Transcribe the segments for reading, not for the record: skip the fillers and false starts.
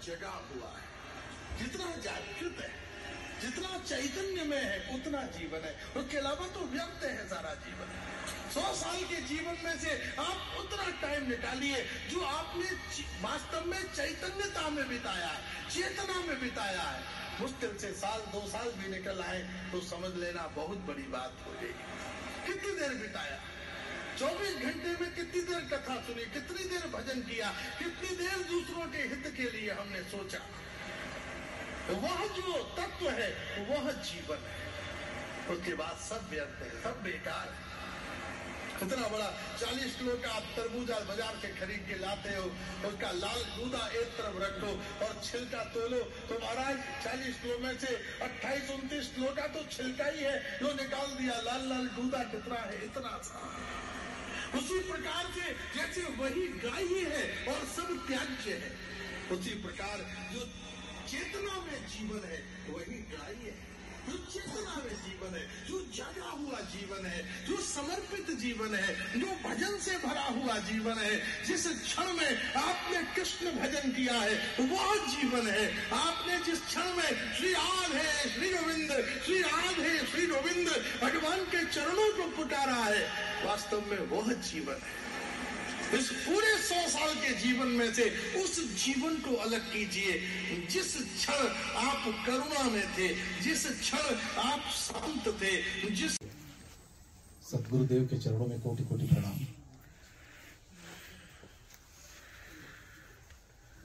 जगा हुआ है, जितना जागृत है, जितना चैतन्य में है उतना जीवन है, उसके अलावा तो व्यर्थ है सारा जीवन। 100 साल के जीवन में से आप उतना टाइम निकालिए जो आपने वास्तव में चैतन्यता में बिताया है, चेतना में बिताया है। मुश्किल से साल 2 साल भी निकल आए तो समझ लेना बहुत बड़ी बात हो जाएगी। कितनी देर बिताया, 24 घंटे में कितनी देर कथा सुनी, कितनी देर भजन किया, कितनी देर दूसरों के हित के लिए हमने सोचा। वह जो तत्व है वह जीवन है, उसके बाद सब व्यर्थ है, सब बेकार है। इतना बड़ा 40 किलो का आप तरबूजा बाजार से खरीद के लाते हो, उसका लाल गूदा एक तरफ रखो और छिलका तोलो तो महाराज 40 किलो में से 28-29 किलो का तो छिलका ही है जो निकाल दिया, लाल लाल गूदा कितना है, इतना सा। उसी प्रकार से जैसे वही गाय ही है और सब त्याज्य है, उसी प्रकार जो चेतना में जीवन है वही गाय है। जो चेतना में जीवन है, जो जागा हुआ जीवन है, जो समर्पित जीवन है, जो भजन से भरा हुआ जीवन है, जिस क्षण में आपने कृष्ण भजन किया है वह जीवन है। आपने जिस क्षण में श्री राधे श्री गोविंद, श्री राधे श्री गोविंद भगवान के चरणों को पुकारा है, वास्तव में वह जीवन है। इस पूरे 100 साल के जीवन में से उस जीवन को अलग कीजिए। जिस क्षण आप करुणा में थे, जिस क्षण आप शांत थे, जिस सद्गुरुदेव के चरणों में कोटि कोटि प्रणाम।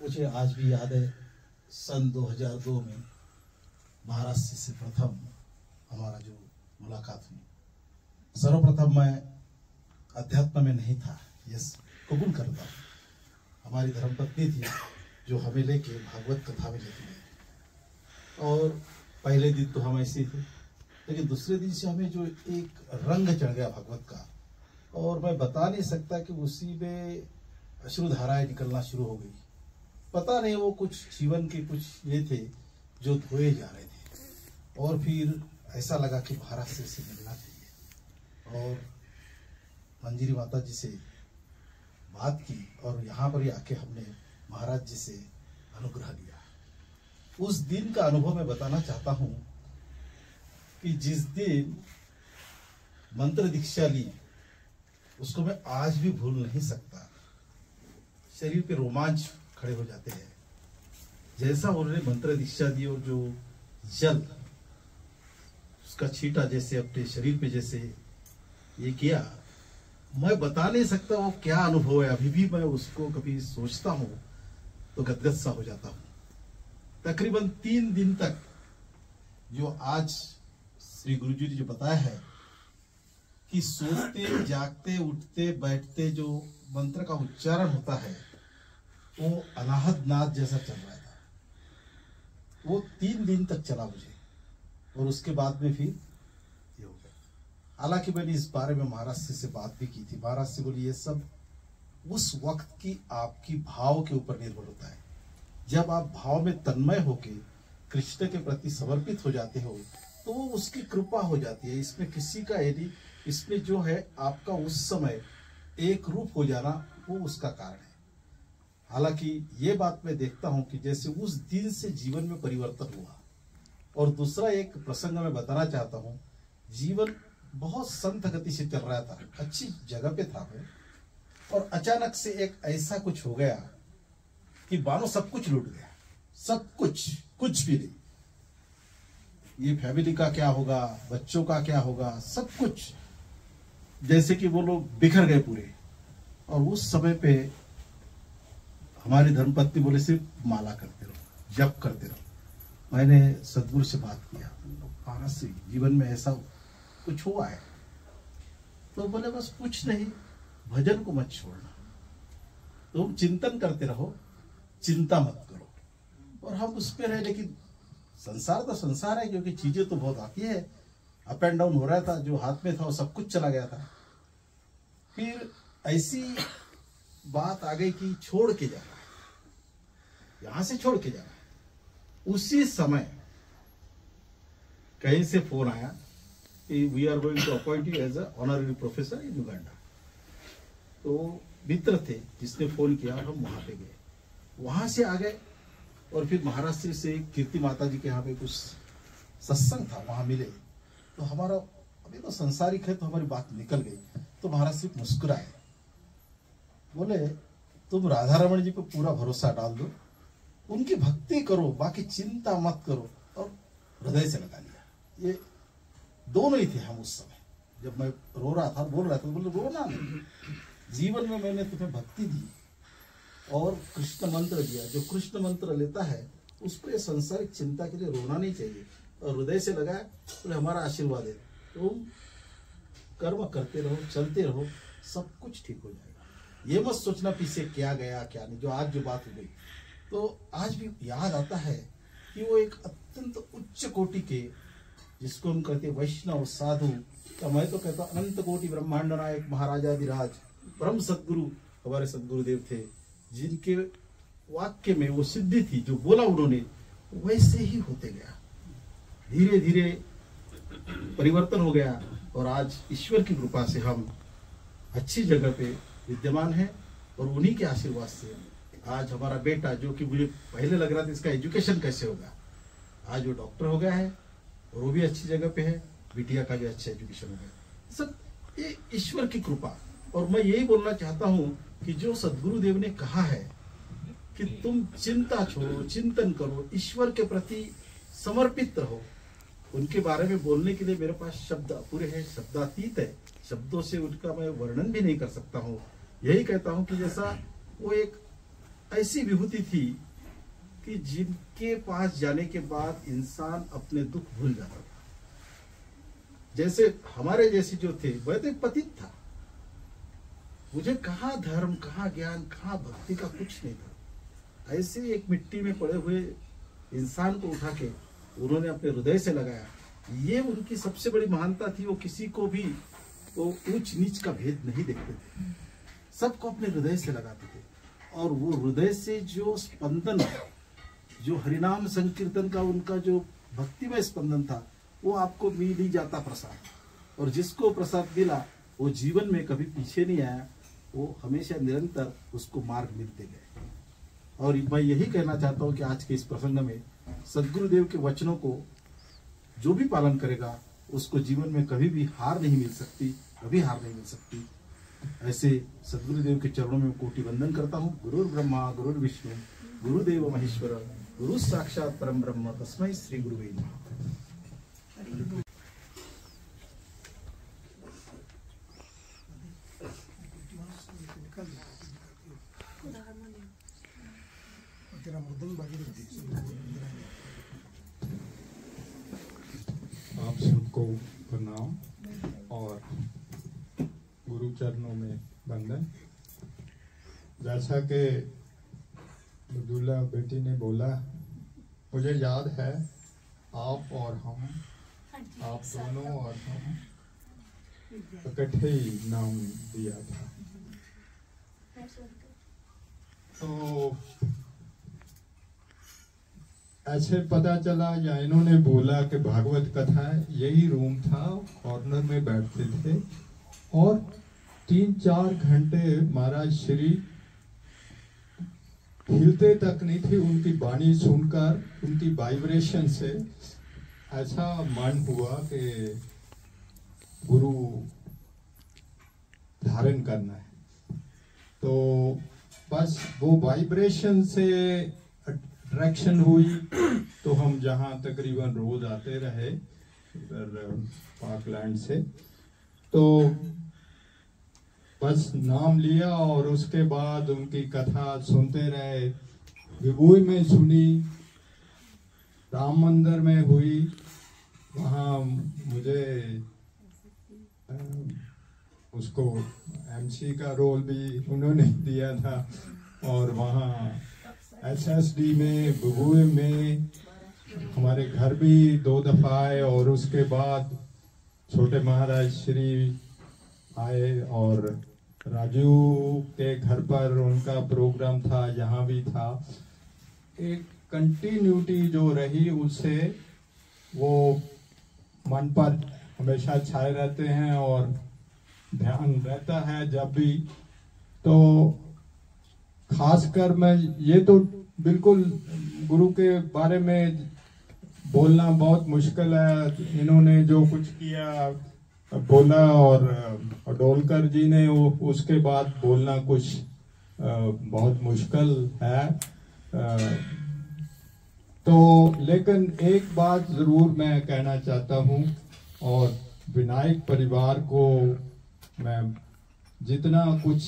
मुझे आज भी याद है सन 2002 में महाराष्ट्र से प्रथम हमारा जो मुलाकात हुई। सर्वप्रथम मैं अध्यात्म में नहीं था, यस कबूल करता हूँ। हमारी धर्मपत्नी थी जो हमें लेके भागवत कथा में लेती है, और पहले दिन तो हम ऐसे थे, लेकिन दूसरे दिन से हमें जो एक रंग चढ़ गया भगवत का, और मैं बता नहीं सकता कि उसी में अश्रुधाराएं निकलना शुरू हो गई। पता नहीं वो कुछ जीवन के कुछ ये थे जो धोए जा रहे थे, और फिर ऐसा लगा कि महाराज से मिलना चाहिए, और मंजिरी माता जी से बात की और यहाँ पर ही आके हमने महाराज जी से अनुग्रह लिया। उस दिन का अनुभव मैं बताना चाहता हूँ। कि जिस दिन मंत्र दीक्षा ली उसको मैं आज भी भूल नहीं सकता। शरीर पे रोमांच खड़े हो जाते हैं। जैसा उन्होंने मंत्र दीक्षा दी और जो जल उसका छींटा जैसे अपने शरीर पे जैसे ये किया, मैं बता नहीं सकता वो क्या अनुभव है। अभी भी मैं उसको कभी सोचता हूँ तो गदगद सा हो जाता हूँ। तकरीबन 3 दिन तक जो आज श्री गुरुजी ने जो बताया है कि सोते जागते उठते बैठते जो मंत्र का उच्चारण होता है वो अनाहत नाद जैसा चल रहा था। वो 3 दिन तक चला मुझे और उसके बाद में फिर ये हो गया। हालांकि मैंने इस बारे में महाराज से बात भी की थी। महाराज से बोली ये सब उस वक्त की आपकी भाव के ऊपर निर्भर होता है। जब आप भाव में तन्मय होके कृष्ण के प्रति समर्पित हो जाते हो तो वो उसकी कृपा हो जाती है। इसमें किसी का यदि इसमें जो है आपका उस समय एक रूप हो जाना वो उसका कारण है। हालांकि ये बात मैं देखता हूं कि जैसे उस दिन से जीवन में परिवर्तन हुआ। और दूसरा एक प्रसंग मैं बताना चाहता हूं। जीवन बहुत संत गति से चल रहा था, अच्छी जगह पे था मैं, और अचानक से एक ऐसा कुछ हो गया कि मानो सब कुछ लूट गया। सब कुछ, कुछ भी नहीं। ये फैमिली का क्या होगा, बच्चों का क्या होगा, सब कुछ जैसे कि वो लोग बिखर गए पूरे। और उस समय पे हमारी धर्मपत्नी बोले सिर्फ माला करते रहो, जप करते रहो। मैंने सदगुरु से बात किया, महाराज से जीवन में ऐसा कुछ हुआ है? तो बोले बस कुछ नहीं, भजन को मत छोड़ना, तुम चिंतन करते रहो, चिंता मत करो। और हम उस पे रहे। लेकिन संसार तो संसार है, क्योंकि चीजें तो बहुत आती है, अप एंड डाउन हो रहा था। जो हाथ में था वो सब कुछ चला गया था। फिर ऐसी बात आ गई कि छोड़ के जाना है, यहां से छोड़ के जाना है। उसी समय कहीं से फोन आया कि we are going to appoint you as a honorary professor in Uganda. तो मित्र थे जिसने फोन किया, हम वहां पे गए, वहां से आ गए। और फिर महाराष्ट्र से कीर्ति माता जी के यहाँ पे कुछ सत्संग था, वहां मिले। तो हमारा अभी तो संसारिक है तो हमारी बात निकल गई। तो महाराज सिर्फ मुस्कुराए, बोले तुम राधा रमण जी पे पूरा भरोसा डाल दो, उनकी भक्ति करो, बाकी चिंता मत करो। और हृदय से लगा लिया। ये दोनों ही थे हम उस समय। जब मैं रो रहा था, बोल रहा था, तो बोले रोना नहीं, जीवन में मैंने तुम्हें भक्ति दी और कृष्ण मंत्र दिया। जो कृष्ण मंत्र लेता है उसको ये संसारिक चिंता के लिए रोना नहीं चाहिए। और हृदय से लगाया, तो हमारा आशीर्वाद है, तुम कर्म करते रहो, चलते रहो, सब कुछ ठीक हो जाएगा। ये मत सोचना पीछे क्या गया क्या नहीं। जो आज जो बात हो गई, तो आज भी याद आता है कि वो एक अत्यंत उच्च कोटि के, जिसको हम कहते हैं वैष्णव साधु, तो मैं तो कहता हूं अनंत कोटि ब्रह्मांड नायक महाराजाधिराज परम सदगुरु हमारे सदगुरुदेव थे, जिनके वाक्य में वो सिद्धि थी। जो बोला उन्होंने वैसे ही होते गया, धीरे धीरे परिवर्तन हो गया। और आज ईश्वर की कृपा से हम अच्छी जगह पे विद्यमान हैं। और उन्हीं के आशीर्वाद से आज हमारा बेटा, जो कि मुझे पहले लग रहा था इसका एजुकेशन कैसे होगा, आज वो डॉक्टर हो गया है और वो भी अच्छी जगह पे है। बिटिया का भी अच्छा एजुकेशन हो गया। सब ये ईश्वर की कृपा। और मैं यही बोलना चाहता हूं कि जो सदगुरुदेव ने कहा है कि तुम चिंता छोड़ो, चिंतन करो, ईश्वर के प्रति समर्पित रहो, उनके बारे में बोलने के लिए मेरे पास शब्द अपूरे हैं, शब्दातीत है। शब्दों से उनका मैं वर्णन भी नहीं कर सकता हूँ। यही कहता हूँ कि जैसा वो एक ऐसी विभूति थी कि जिनके पास जाने के बाद इंसान अपने दुख भूल जाता था। जैसे हमारे जैसे जो थे, वह तो एक पतित था, मुझे कहाँ धर्म, कहाँ ज्ञान, कहाँ भक्ति का कुछ नहीं था। ऐसे एक मिट्टी में पड़े हुए इंसान को उठा के उन्होंने अपने हृदय से लगाया। ये उनकी सबसे बड़ी महानता थी। वो किसी को भी वो ऊंच नीच का भेद नहीं देखते थे, सबको अपने हृदय से लगाते थे। और वो हृदय से जो स्पंदन, जो हरिनाम संकीर्तन का उनका जो भक्तिमय स्पंदन था, वो आपको मिल ही जाता प्रसाद। और जिसको प्रसाद मिला वो जीवन में कभी पीछे नहीं आया, वो हमेशा निरंतर उसको मार्ग मिलते गए। और मैं यही कहना चाहता हूँ कि आज के इस प्रसंग में सदगुरुदेव के वचनों को जो भी पालन करेगा उसको जीवन में कभी भी हार नहीं मिल सकती, कभी हार नहीं मिल सकती। ऐसे सदगुरुदेव के चरणों में कोटि वंदन करता हूँ। गुरुर् ब्रह्मा गुरुर् विष्णु गुरुदेव महेश्वर गुरु साक्षात परम ब्रह्म तस्मै श्री गुरुवे नमः। आप सबको प्रणाम और गुरु चरणों में वंदन। जैसा कि अब्दुल्ला बेटी ने बोला, मुझे याद है आप और हम, आप दोनों और हम इकट्ठे ही नाम दिया था। तो ऐसे पता चला या इन्होंने बोला कि भागवत कथा है, यही रूम था, कॉर्नर में बैठते थे और 3-4 घंटे महाराज श्री हिलते तक नहीं थे। उनकी वाणी सुनकर, उनकी वाइब्रेशन से ऐसा मन हुआ कि गुरु धारण करना है। तो बस वो वाइब्रेशन से अट्रैक्शन हुई, तो हम जहाँ तकरीबन रोज आते रहे इधर पार्कलैंड से, तो बस नाम लिया और उसके बाद उनकी कथा सुनते रहे। विभूई में सुनी, राम मंदिर में हुई, वहाँ मुझे उसको एमसी का रोल भी उन्होंने दिया था, और वहाँ एसएसडी में, विभूई में हमारे घर भी 2 दफा आए, और उसके बाद छोटे महाराज श्री आए और राजू के घर पर उनका प्रोग्राम था, यहाँ भी था। एक कंटिन्यूटी जो रही उससे वो मन पर हमेशा छाए रहते हैं और ध्यान रहता है जब भी। तो खासकर मैं ये तो बिल्कुल गुरु के बारे में बोलना बहुत मुश्किल है। इन्होंने जो कुछ किया बोला, और डोलकर जी ने उसके बाद बोलना कुछ बहुत मुश्किल है। तो लेकिन एक बात जरूर मैं कहना चाहता हूँ, और विनायक परिवार को मैं जितना कुछ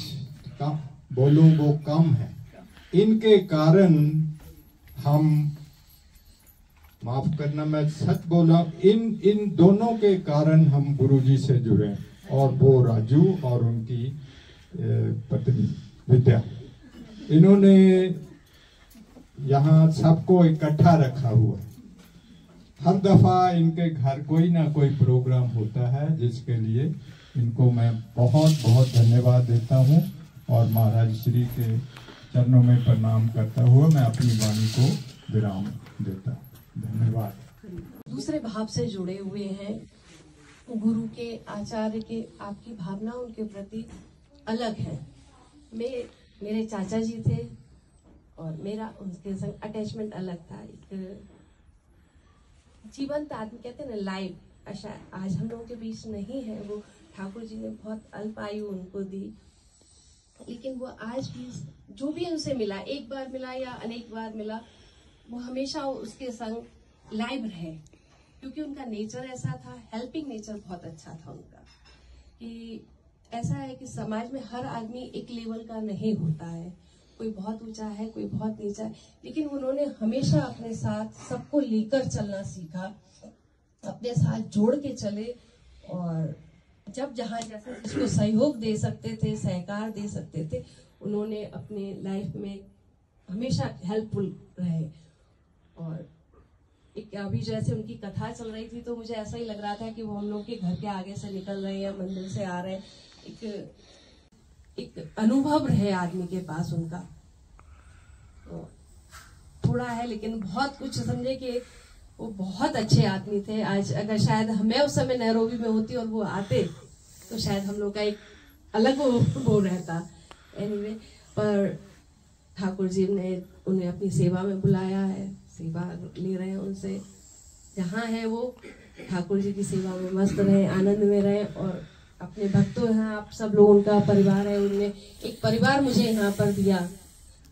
बोलूं वो कम है। इनके कारण हम, माफ करना मैं सच बोला, इन दोनों के कारण हम गुरुजी से जुड़े, और वो राजू और उनकी पत्नी विद्या। इन्होंने यहाँ सबको इकट्ठा रखा हुआ है। हर दफा इनके घर कोई ना कोई प्रोग्राम होता है, जिसके लिए इनको मैं बहुत बहुत धन्यवाद देता हूँ, और महाराज श्री के चरणों में प्रणाम करता हुआ मैं अपनी वाणी को विराम देता हूँ। धन्यवाद। दूसरे भाव से जुड़े हुए हैं, गुरु के, आचार्य के, आपकी भावना उनके प्रति अलग है। मेरे चाचा जी थे और मेरा उनके संग अटैचमेंट अलग था। एक जीवंत आदमी कहते हैं ना, लाइव, ऐसा आज हम लोगों के बीच नहीं है। वो ठाकुर जी ने बहुत अल्प आयु उनको दी, लेकिन वो आज भी जो भी उनसे मिला, एक बार मिला या अनेक बार मिला, वो हमेशा उसके संग लाइव रहे, क्योंकि उनका नेचर ऐसा था। हेल्पिंग नेचर बहुत अच्छा था उनका। कि ऐसा है कि समाज में हर आदमी एक लेवल का नहीं होता है, कोई बहुत ऊंचा है, कोई बहुत नीचा है, लेकिन उन्होंने हमेशा अपने साथ सबको लेकर चलना सीखा, अपने साथ जोड़ के चले, और जब जहाँ जैसे जिसको सहयोग दे सकते थे, सहकार दे सकते थे, उन्होंने अपने लाइफ में हमेशा हेल्पफुल रहे। और एक अभी जैसे उनकी कथा चल रही थी, तो मुझे ऐसा ही लग रहा था कि वो हम लोग के घर के आगे से निकल रहे हैं, मंदिर से आ रहे हैं। एक अनुभव रहे आदमी के पास उनका, तो थोड़ा है लेकिन बहुत कुछ, समझे कि वो बहुत अच्छे आदमी थे। आज अगर शायद मैं उस समय नैरोबी में होती और वो आते, तो शायद हम लोग का एक अलग वो रहता। एनीवे, पर ठाकुर जी ने उन्हें अपनी सेवा में बुलाया है, सेवा ले रहे हैं उनसे, जहाँ है वो ठाकुर जी की सेवा में मस्त रहे, आनंद में रहे। और अपने भक्तों हैं आप सब लोग, उनका परिवार है, उनने एक परिवार मुझे यहाँ पर दिया।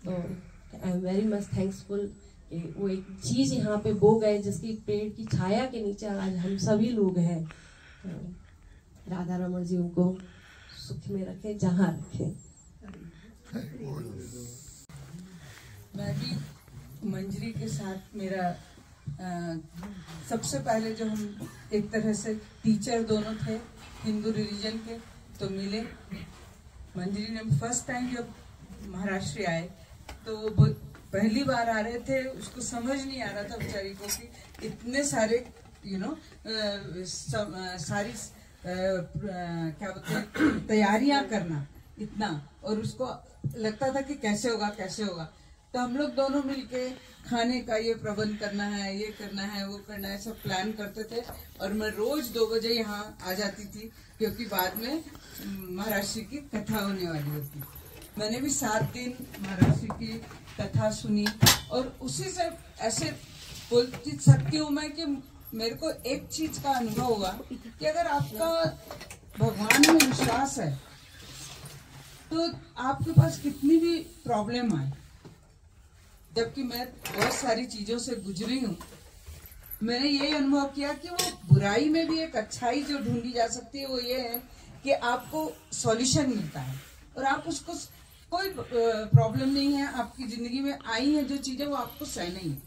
तो I am very much thanksful. वो एक चीज यहाँ पे बो गए जिसकी पेड़ की छाया के नीचे आज हम सभी लोग हैं। तो राधा रमन जी उनको सुख में रखे, जहाँ रखे। मैं भी मंजरी के साथ मेरा सबसे पहले जो हम एक तरह से टीचर दोनों थे हिंदू रिलीजन के, तो मिले। मंजरी ने फर्स्ट टाइम जब महाराष्ट्र आए तो पहली बार आ रहे थे, उसको समझ नहीं आ रहा था बेचारी को कि इतने सारे सारी क्या बोलते हैं तैयारियां करना इतना, और उसको लगता था कि कैसे होगा कैसे होगा। तो हम लोग दोनों मिलके खाने का ये प्रबंध करना है, ये करना है, वो करना है, सब प्लान करते थे। और मैं रोज 2 बजे यहाँ आ जाती थी क्योंकि बाद में महाराष्ट्र की कथा होने वाली होती। मैंने भी 7 दिन महाराष्ट्र की कथा सुनी और उसी से ऐसे बोलती सकती हूँ मैं कि मेरे को एक चीज का अनुभव हुआ कि अगर आपका भगवान में विश्वास है तो आपके पास कितनी भी प्रॉब्लम आए, जबकि मैं बहुत सारी चीजों से गुजरी हूँ, मैंने ये अनुभव किया कि वो बुराई में भी एक अच्छाई जो ढूंढी जा सकती है वो ये है कि आपको सॉल्यूशन मिलता है और आप उसको, कोई प्रॉब्लम नहीं है आपकी जिंदगी में आई है जो चीजें, वो आपको सहनी है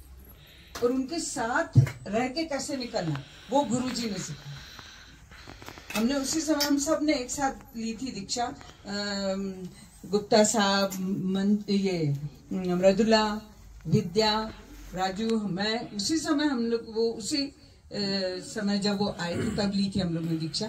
और उनके साथ रह के कैसे निकलना वो गुरुजी ने सिखाया। हमने उसी समय हम सब ने एक साथ ली थी दीक्षा, गुप्ता साहब, ये मृदुला, विद्या, राजू, मैं उसी समय हम लोग वो उसी समय जब वो आए थे तब ली थी हम लोग ने दीक्षा।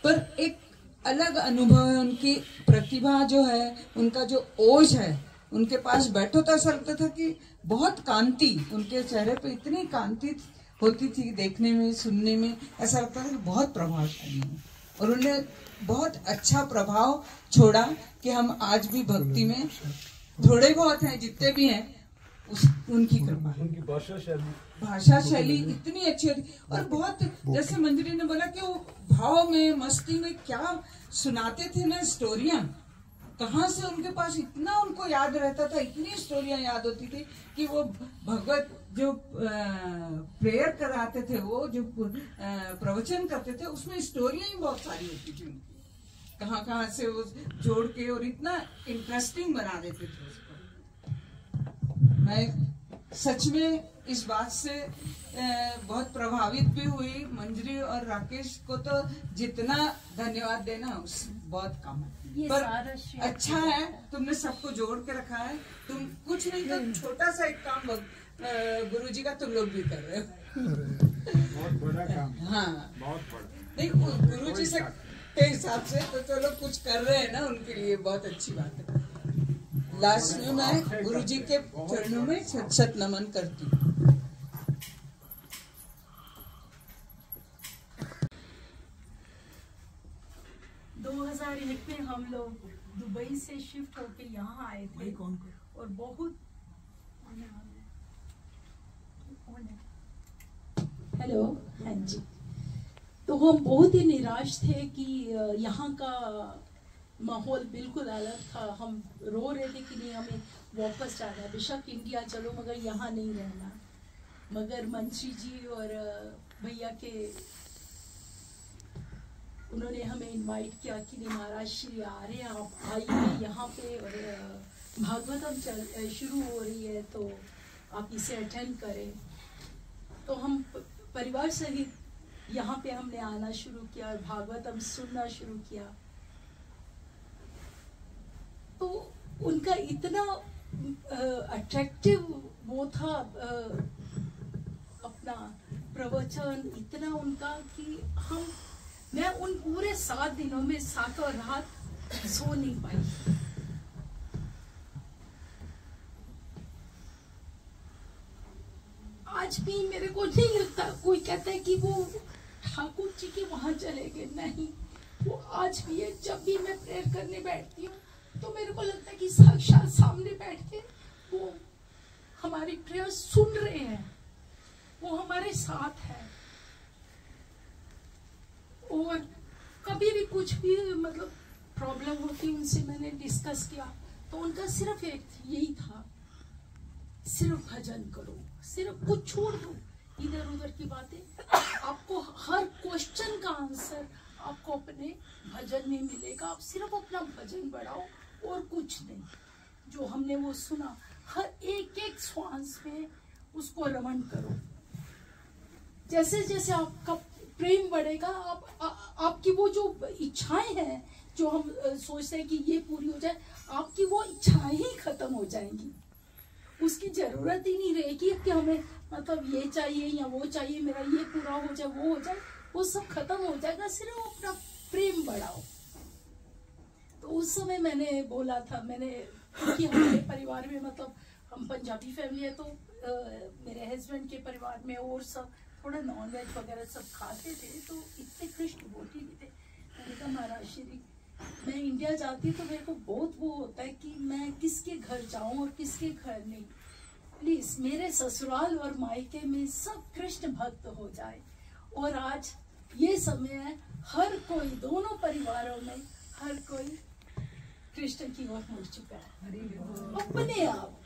पर एक अलग अनुभव है, उनकी प्रतिभा जो है, उनका जो ओज है, उनके पास बैठो तो ऐसा लगता था कि बहुत कांति, उनके चेहरे पे इतनी कांति होती थी, देखने में सुनने में ऐसा लगता था कि बहुत प्रभावशाली है और उन्हें बहुत अच्छा प्रभाव छोड़ा कि हम आज भी भक्ति में थोड़े बहुत हैं, जितने भी हैं उनकी कृपा। उनकी भाषा शैली इतनी अच्छी होती और बहुत, जैसे मंजरी ने बोला कि वो भाव में मस्ती में क्या सुनाते थे ना स्टोरियां, कहाँ से उनके पास इतना उनको याद रहता था, इतनी स्टोरियां याद होती थी कि वो भगवत जो प्रेयर कराते थे, वो जो प्रवचन करते थे, उसमें स्टोरियां ही बहुत सारी होती थी उनकी, कहाँ कहाँ से वो जोड़ के और इतना इंटरेस्टिंग बना देते थे उसको। मैं सच में इस बात से बहुत प्रभावित भी हुई। मंजरी और राकेश को तो जितना धन्यवाद देना उस बहुत कम है, पर अच्छा है तुमने सबको जोड़ के रखा है। तुम कुछ नहीं तो छोटा सा एक काम गुरुजी का तुम लोग भी कर रहे हो, बहुत बड़ा काम। हाँ बहुत बड़ा, नहीं गुरुजी से के हिसाब से तो चलो कुछ कर रहे हैं ना, उनके लिए बहुत अच्छी बात है। लास्ट में मैं गुरुजी के चरणों में सत सत नमन करती हूँ। में हम लोग दुबई से शिफ्ट होके यहाँ आए थे और बहुत हेलो, हाँ जी, तो हम बहुत ही निराश थे कि यहाँ का माहौल बिल्कुल अलग था। हम रो रहे थे कि नहीं, हमें वापस जाना है, बेशक इंडिया चलो मगर यहाँ नहीं रहना। मगर मंत्री जी और भैया के उन्होंने हमें इनवाइट किया कि नहीं महाराष्ट्र आ रहे हैं, आप आइए यहाँ पे और भागवतम शुरू हो रही है तो आप इसे अटेंड करें। तो हम परिवार सहित यहाँ पे हमने आना शुरू किया और भागवतम सुनना शुरू किया। तो उनका इतना अट्रैक्टिव वो था अपना प्रवचन, इतना उनका कि मैं उन पूरे 7 दिनों में 7 रात सो नहीं पाई। आज भी मेरे को नहीं लगता कोई कहता है कि वो ठाकुर जी के वहां चले गए, नहीं, वो आज भी है। जब भी मैं प्रेयर करने बैठती हूँ तो मेरे को लगता है कि साक्षात सामने बैठ के वो हमारी प्रेयर सुन रहे हैं, वो हमारे साथ है। और कभी भी कुछ भी मतलब प्रॉब्लम होती उनसे मैंने डिस्कस किया तो उनका सिर्फ एक यही था, सिर्फ भजन करो, सिर्फ कुछ छोड़ दो इधर उधर की बातें, आपको हर क्वेश्चन का आंसर आपको अपने भजन में मिलेगा, आप सिर्फ अपना भजन बढ़ाओ और कुछ नहीं। जो हमने वो सुना, हर एक एक श्वास में उसको रमण करो। जैसे जैसे आपका प्रेम बढ़ेगा, आपकी वो जो इच्छाएं हैं जो हम सोचते हैं कि ये पूरी हो जाए, आपकी वो इच्छाएं ही खत्म हो जाएंगी। उसकी जरूरत ही नहीं रहेगी कि हमें मतलब ये चाहिए या वो चाहिए, मेरा ये पूरा हो जाए वो हो जाए, वो सब खत्म हो जाएगा। सिर्फ अपना प्रेम बढ़ाओ। तो उस समय मैंने बोला था, मैंने क्योंकि हमारे परिवार में मतलब हम पंजाबी फैमिली है, तो मेरे हस्बैंड के परिवार में और सब थोड़ा नॉन वेज वगैरह सब खाते थे, तो इतने कृष्ण बोटी भी थे। मैंने कहा महाराज श्री, मैं इंडिया जाती तो मेरे को बहुत वो होता है कि मैं किसके घर जाऊं और किसके घर नहीं। प्लीज मेरे ससुराल और मायके में सब कृष्ण भक्त हो जाए। और आज ये समय है, हर कोई, दोनों परिवारों में हर कोई कृष्ण की ओर मुड़ चुका है। अपने आप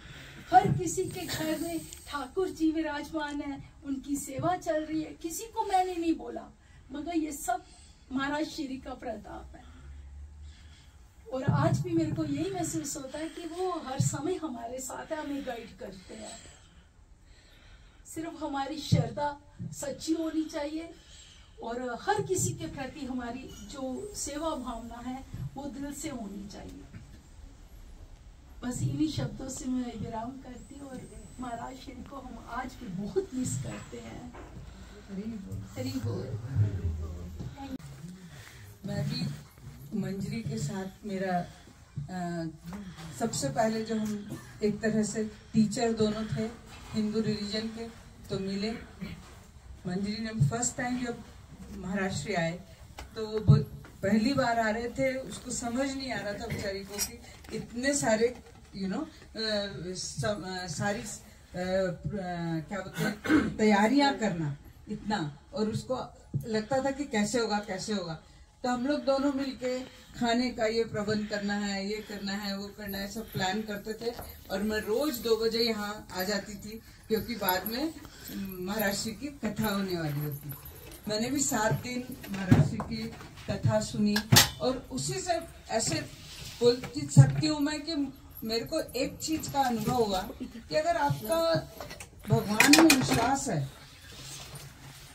हर किसी के घर में ठाकुर जी विराजमान है, उनकी सेवा चल रही है। किसी को मैंने नहीं बोला, मगर ये सब महाराज श्री का प्रताप है। और आज भी मेरे को यही महसूस होता है कि वो हर समय हमारे साथ है, हमें गाइड करते हैं। सिर्फ हमारी श्रद्धा सच्ची होनी चाहिए और हर किसी के प्रति हमारी जो सेवा भावना है वो दिल से होनी चाहिए। बस इन्हीं शब्दों से मैं विराम करती हूँ। और महाराज श्री को हम आज भी बहुत मिस करते हैं। हरि बोल। मैं भी मंजरी के साथ मेरा सबसे पहले जो हम एक तरह से टीचर दोनों थे हिंदू रिलीजन के, तो मिले। मंजरी ने फर्स्ट टाइम जब महाराष्ट्र आए तो वो पहली बार आ रहे थे, उसको समझ नहीं आ रहा था बेचारी को कि इतने सारे सारी क्या बोलते हैं तैयारियां करना इतना, और उसको लगता था कि कैसे होगा कैसे होगा। तो हम लोग दोनों मिलके खाने का ये प्रबंध करना है, ये करना है, वो करना है, सब प्लान करते थे। और मैं रोज 2 बजे यहाँ आ जाती थी क्योंकि बाद में महाराष्ट्र की कथा होने वाली होती। मैंने भी 7 दिन महाराष्ट्र की कथा सुनी और उसी से ऐसे बोलती सकती हूँ मैं कि मेरे को एक चीज का अनुभव हुआ कि अगर आपका भगवान में विश्वास है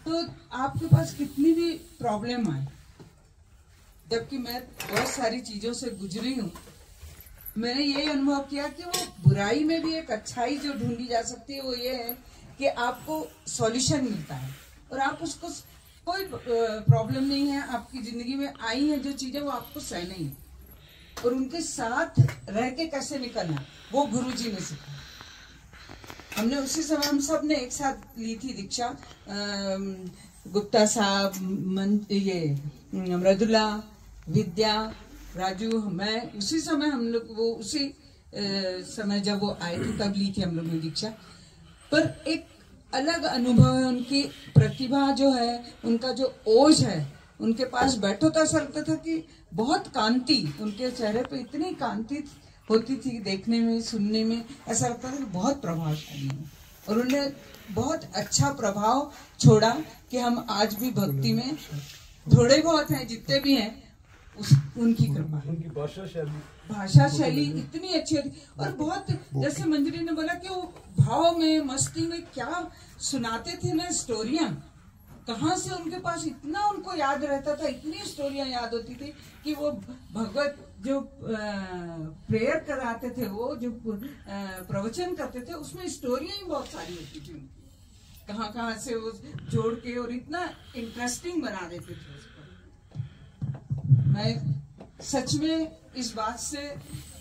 तो आपके पास कितनी भी प्रॉब्लम आए, जबकि मैं बहुत सारी चीजों से गुजरी हूँ, मैंने ये अनुभव किया कि वो बुराई में भी एक अच्छाई जो ढूंढी जा सकती है वो ये है कि आपको सॉल्यूशन मिलता है और आप उसको, कोई प्रॉब्लम नहीं है आपकी जिंदगी में आई है जो चीजें, वो आपको सहनी है और उनके साथ रह के कैसे निकलना वो गुरुजी ने सिखाया। हमने उसी समय हम सब ने एक साथ ली थी दीक्षा, गुप्ता साहब, ये मृदुला, विद्या, राजू, मैं उसी समय हम लोग वो उसी समय जब वो आए थे तब ली थी हम लोग ने दीक्षा। पर एक अलग अनुभव है, उनकी प्रतिभा जो है, उनका जो ओज है, उनके पास बैठो तो ऐसा लगता था कि बहुत कांति, उनके चेहरे पे इतनी कांति होती थी, देखने में सुनने में ऐसा लगता था कि बहुत प्रभावशाली है। और उन्होंने बहुत अच्छा प्रभाव छोड़ा कि हम आज भी भक्ति में थोड़े बहुत हैं, जितने भी हैं उनकी कृपा। उनकी भाषा शैली इतनी अच्छी होती और बहुत, जैसे मंजरी ने बोला कि वो भाव में मस्ती में क्या सुनाते थे ना स्टोरियां, कहाँ से उनके पास इतना उनको याद रहता था, इतनी स्टोरियां याद होती थी कि वो भगवत जो प्रेयर कराते थे, वो जो प्रवचन करते थे, उसमें स्टोरियां ही बहुत सारी होती थी उनकी, कहाँ कहाँ से वो जोड़ के और इतना इंटरेस्टिंग बना देते थे उसको। मैं सच में इस बात से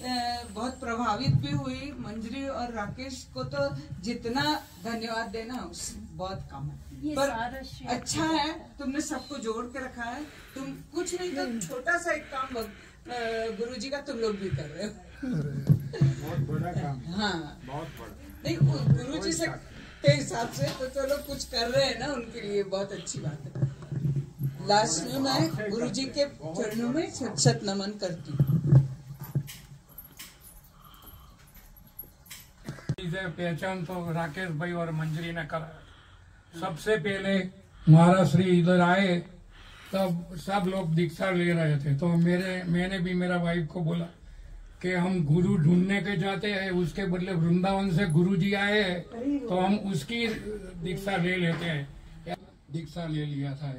बहुत प्रभावित भी हुई। मंजरी और राकेश को तो जितना धन्यवाद देना उस बहुत कम है, पर अच्छा है तुमने सबको जोड़ के रखा है। तुम कुछ नहीं तो छोटा सा एक काम गुरुजी का तुम लोग भी कर रहे हो। बहुत बड़ा काम। हाँ बहुत बड़ा। नहीं, गुरुजी से के हिसाब से, तो चलो कुछ कर रहे हैं ना उनके लिए, बहुत अच्छी बात है। लास्ट में मैं गुरुजी के चरणों में शत शत नमन करती हूँ। पहचान तो राकेश भाई और मंजरी ने करा। सबसे पहले महाराज श्री इधर आए तब सब लोग दीक्षा ले रहे थे, तो मैंने भी मेरा वाइफ को बोला कि हम गुरु ढूंढने के जाते हैं, उसके बदले वृंदावन से गुरु जी आए हैं तो हम उसकी दीक्षा ले लेते हैं। दीक्षा ले लिया था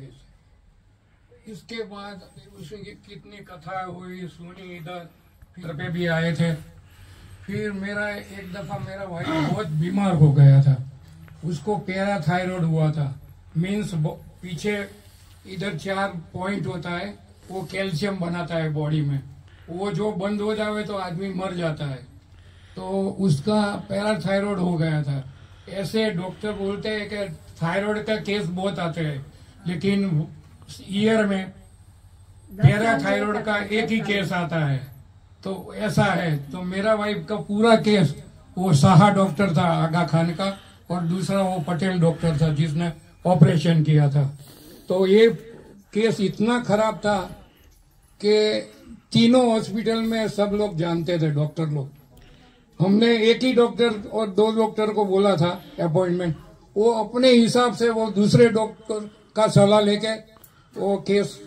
इसके बाद उसकी कितनी कथा हुई सुनी, इधर फिर पे भी आए थे। फिर मेरा एक दफा मेरा भाई बहुत बीमार हो गया था, उसको पैराथायरॉयड हुआ था, मीन्स पीछे इधर 4 पॉइंट होता है, वो कैल्शियम बनाता है बॉडी में, वो जो बंद हो जावे तो आदमी मर जाता है। तो उसका पैराथायरॉयड हो गया था। ऐसे डॉक्टर बोलते हैं कि थायराइड का केस बहुत आते हैं, लेकिन ईयर में पैराथायरॉयड का एक ही केस आता है। तो ऐसा है, तो मेरा वाइफ का पूरा केस, वो साहा डॉक्टर था आगा खान का, और दूसरा वो पटेल डॉक्टर था जिसने ऑपरेशन किया था। तो ये केस इतना खराब था कि तीनों हॉस्पिटल में सब लोग जानते थे, डॉक्टर लोग। हमने एक ही डॉक्टर और 2 डॉक्टर को बोला था अपॉइंटमेंट, वो अपने हिसाब से वो दूसरे डॉक्टर का सलाह लेके वो केस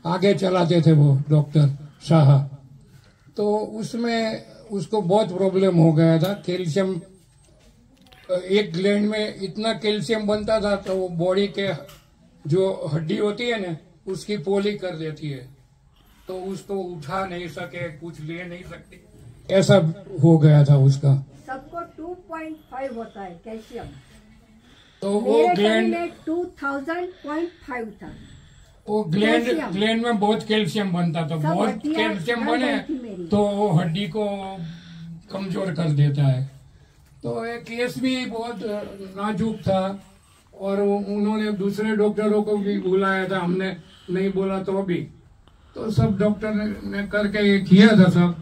आगे चलाते थे, वो डॉक्टर शाह। तो उसमें उसको बहुत प्रॉब्लम हो गया था। कैल्शियम एक ग्लैंड में इतना कैल्शियम बनता था तो वो बॉडी के जो हड्डी होती है ना उसकी पोली कर देती है, तो उसको उठा नहीं सके, कुछ ले नहीं सकती, ऐसा हो गया था उसका। सबको 2.5 होता है कैल्शियम, तो वो ग्लैंड 2000.5 था। वो ग्लैंड में बहुत कैल्शियम बनता था, बहुत कैल्शियम बने तो वो हड्डी को कमजोर कर देता है। तो ये केस भी बहुत नाजुक था, और उन्होंने दूसरे डॉक्टरों को भी बुलाया था, हमने नहीं बोला तो भी, तो सब डॉक्टर ने करके ये किया था सब।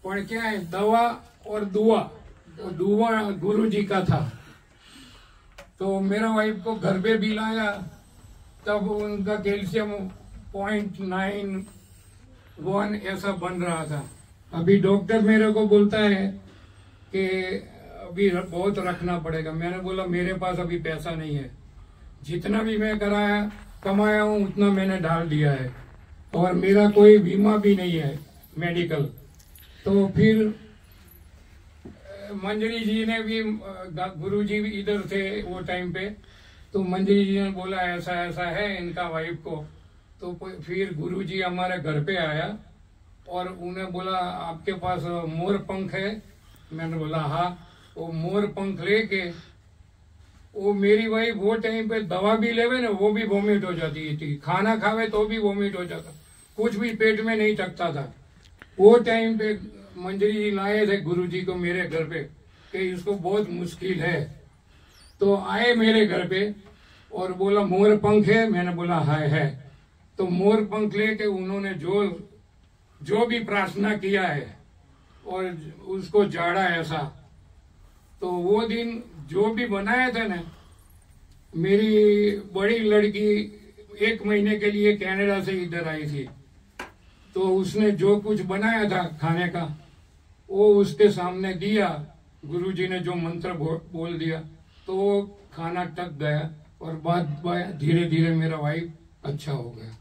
पर क्या है, दवा और दुआ, तो दुआ गुरु जी का था। तो मेरा वाइफ को घर पे भी लाया, तब उनका कैल्शियम 0.91 ऐसा बन रहा था। अभी डॉक्टर मेरे को बोलता है कि अभी बहुत रखना पड़ेगा। मैंने बोला मेरे पास अभी पैसा नहीं है, जितना भी मैं कमाया हूँ उतना मैंने डाल दिया है, और मेरा कोई बीमा भी नहीं है मेडिकल। तो फिर मंजरी जी ने भी, गुरु जी भी इधर थे वो टाइम पे, तो मंजरी जी ने बोला ऐसा ऐसा है इनका वाइफ को। तो फिर गुरु जी हमारे घर पे आया और उन्हें बोला आपके पास मोर पंख है? मैंने बोला हाँ। वो मोर पंख लेके वो मेरी वाइफ वो टाइम पे दवा भी लेवे ना वो भी वोमिट हो जाती थी, खाना खावे तो भी वोमिट हो जाता, कुछ भी पेट में नहीं टकता था। वो टाइम पे मंजरी जी लाए थे गुरु जी को मेरे घर पे कि इसको बहुत मुश्किल है। तो आए मेरे घर पे और बोला मोर पंख है? मैंने बोला हाय है। तो मोर पंख लेके उन्होंने जो भी प्रार्थना किया है और उसको झाड़ा ऐसा। तो वो दिन जो भी बनाया था ना, मेरी बड़ी लड़की 1 महीने के लिए कनाडा से इधर आई थी, तो उसने जो कुछ बनाया था खाने का वो उसके सामने दिया, गुरुजी ने जो मंत्र बोल दिया तो वो खाना टक गया और बात धीरे धीरे मेरा वाइफ अच्छा हो गया।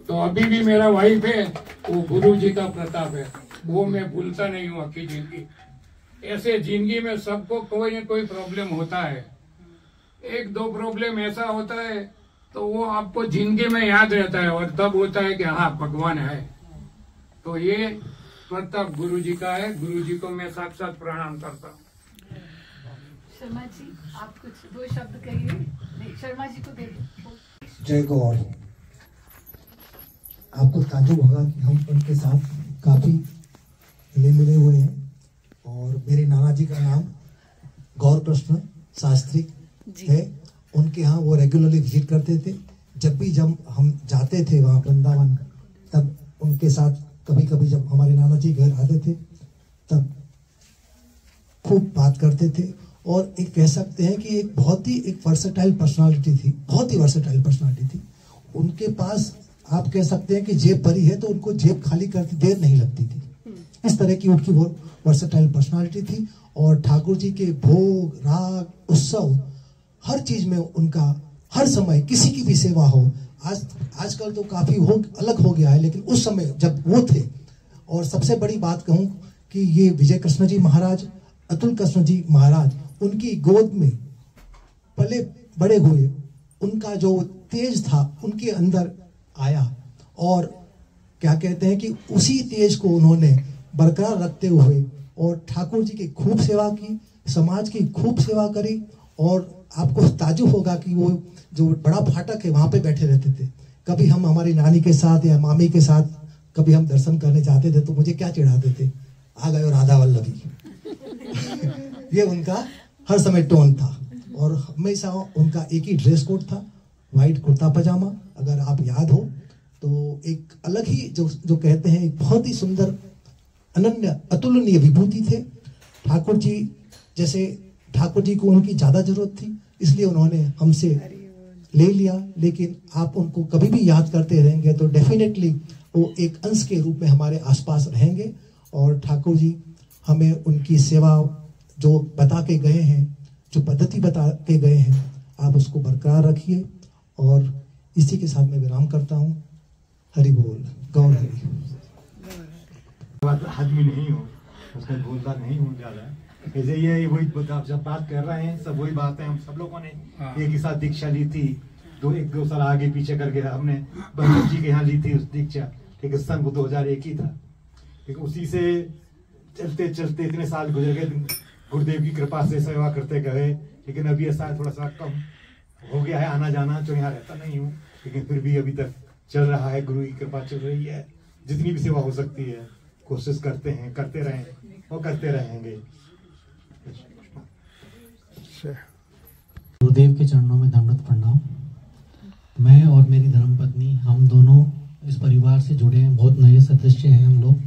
तो अभी भी मेरा वाइफ है, वो गुरुजी का प्रताप है, वो मैं भूलता नहीं हूँ आपकी जिंदगी। ऐसे जिंदगी में सबको कोई न कोई प्रॉब्लम होता है, 1-2 प्रॉब्लम ऐसा होता है तो वो आपको जिंदगी में याद रहता है और तब होता है कि हाँ भगवान है। तो ये प्रताप गुरु जी का है, गुरु जी को मैं साक्षात प्रणाम करता हूँ। शर्मा जी आप कुछ 2 शब्द कहिए। नहीं, शर्मा जी को दे दो। जय गौर। आपको ताजुब होगा कि हम उनके साथ काफी मिले हुए हैं, और मेरे नाना जी का नाम गौर कृष्ण शास्त्री है। उनके यहाँ वो रेगुलरली विजिट करते थे। जब हम जाते थे वहाँ वृंदावन, तब उनके साथ कभी कभी जब हमारे नाना जी घर आते थे तब खूब बात करते थे, और एक कह सकते हैं कि एक बहुत ही एक वर्सेटाइल पर्सनालिटी थी, बहुत ही वर्सेटाइल पर्सनालिटी थी उनके पास। आप कह सकते हैं कि जेब भरी है तो उनको जेब खाली करते देर नहीं लगती थी, इस तरह की उनकी वो वर्सेटाइल पर्सनालिटी थी। और ठाकुर जी के भोग, राग, उत्सव, हर चीज में उनका हर समय किसी की भी सेवा हो। आजकल तो काफी अलग हो गया है, लेकिन उस समय जब वो थे, और सबसे बड़ी बात कहूं कि ये विजय कृष्ण जी महाराज, अतुल कृष्ण जी महाराज, उनकी गोद में पले बड़े हुए, उनका जो तेज था उनके अंदर आया, और क्या कहते हैं कि उसी तेज को उन्होंने बरकरार रखते हुए और ठाकुर जी की खूब सेवा की, समाज की खूब सेवा करी। और आपको ताजुब होगा कि वो जो बड़ा फाटक है वहां पे बैठे रहते थे। कभी हम हमारी नानी के साथ या मामी के साथ कभी हम दर्शन करने जाते थे तो मुझे क्या चिढ़ाते थे, आ गए राधा वल्लभी। ये उनका हर समय टोन था, और हमेशा उनका एक ही ड्रेस कोड था, व्हाइट कुर्ता पजामा। अगर आप याद हो तो एक अलग ही जो कहते हैं एक बहुत ही सुंदर, अनन्य, अतुलनीय विभूति थे ठाकुर जी। जैसे ठाकुर जी को उनकी ज्यादा जरूरत थी, इसलिए उन्होंने हमसे ले लिया, लेकिन आप उनको कभी भी याद करते रहेंगे तो डेफिनेटली वो एक अंश के रूप में हमारे आसपास रहेंगे। और ठाकुर जी हमें उनकी सेवा जो बता के गए हैं, जो पद्धति बता के गए हैं, आप उसको बरकरार रखिए। और इसी के साथ मैं विराम करता हूँ। हरि बोल, गौर हरि। आदमी नहीं हो, उसमें बोलता नहीं हूँ ज्यादा। जैसे ये वही जब बात कर रहे हैं, सब वही बात है। हम सब लोगों ने एक ही साथ दीक्षा ली थी, एक दो साल आगे पीछे करके हमने बंदर जी के यहाँ ली थी उस दीक्षा, लेकिन सन 2001 ही था। लेकिन उसी से चलते चलते इतने साल गुजर गए, गुरुदेव की कृपा से सेवा करते गए। लेकिन अभी ऐसा थोड़ा सा कम हो गया है आना जाना, तो यहाँ रहता नहीं हूँ, लेकिन फिर भी अभी तक चल रहा है, गुरु की कृपा चल रही है। जितनी भी सेवा हो सकती है कोशिश करते हैं, करते रहें और करते रहेंगे। गुरुदेव के चरणों में दंडवत प्रणाम। मैं और मेरी धर्मपत्नी, हम दोनों इस परिवार से जुड़े हैं, बहुत नए सदस्य हैं हम लोग,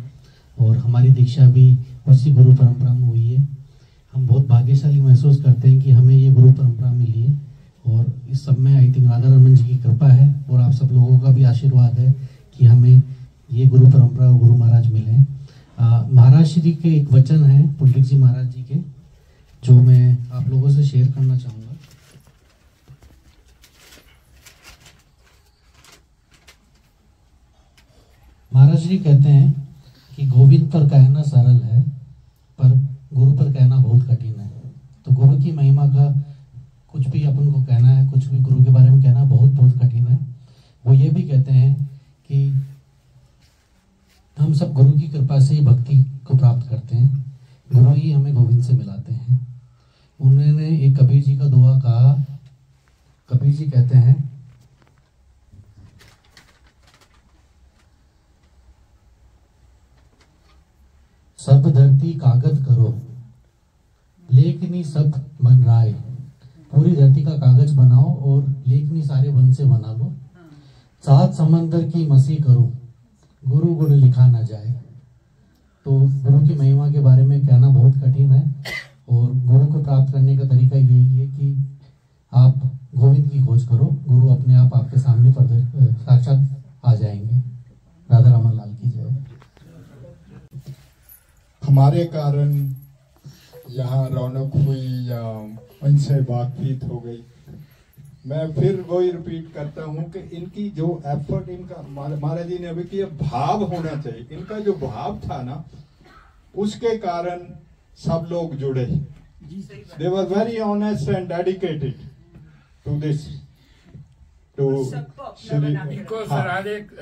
और हमारी दीक्षा भी उसी गुरु परंपरा में हुई है। हम बहुत भाग्यशाली महसूस करते हैं कि हमें ये गुरु परंपरा मिली है, और इस सब में आई थिंक राधा रमन जी की कृपा है, और आप सब लोगों का भी आशीर्वाद है कि हमें ये गुरु परंपरा और गुरु महाराज मिले हैं। महाराज श्री के एक वचन है पुंडलिक जी महाराज जी के, जो मैं आप लोगों से शेयर करना चाहूंगा। महाराज जी कहते हैं कि गोविंद पर कहना सरल है, पर गुरु पर कहना बहुत कठिन है। तो गुरु की महिमा का कुछ भी अपन को कहना है, कुछ भी गुरु के बारे में कहना बहुत बहुत कठिन है। वो ये भी कहते हैं कि हम सब गुरु की कृपा से ही भक्ति को प्राप्त करते हैं, गुरु ही हमें गोविंद से मिलाते हैं। उन्होंने एक कबीर जी का दुआ कहा। कबीर जी कहते हैं, सब धरती कागज करो, लेखनी सब बन राय। पूरी धरती का कागज बनाओ और लेखनी सारे वन से बना लो। सात समंदर की मसी करो, गुरु गुण लिखा ना जाए। तो गुरु की महिमा के बारे में कहना बहुत कठिन है, और गुरु को प्राप्त करने का तरीका यही है कि आप गोविंद की खोज करो, गुरु अपने आप आपके सामने साक्षात आ जाएंगे। राधा रमन लाल की जय। हमारे कारण यहाँ रौनक हुई या उनसे बातचीत हो गई। मैं फिर वही रिपीट करता हूँ कि इनकी जो एफर्ट, इनका महाराज जी ने अभी किया, भाव होना चाहिए। इनका जो भाव था ना, उसके कारण सब लोग जुड़े। They were very honest and dedicated to this, to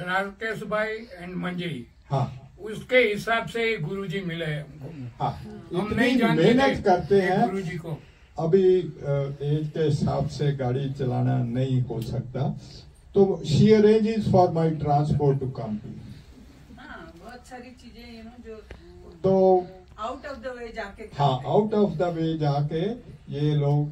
Rakesh bhai and मंजरी। हाँ, उसके हिसाब से गुरुजी मिले। हाँ, हम नहीं जानते मेहनत करते हैं गुरुजी को। अभी एज के हिसाब से गाड़ी चलाना नहीं हो सकता, तो she arranges for my transport to come to. बहुत सारी चीजें जो तो आउट ऑफ द वे जाके, हाँ, आउट ऑफ द वे जाके ये लोग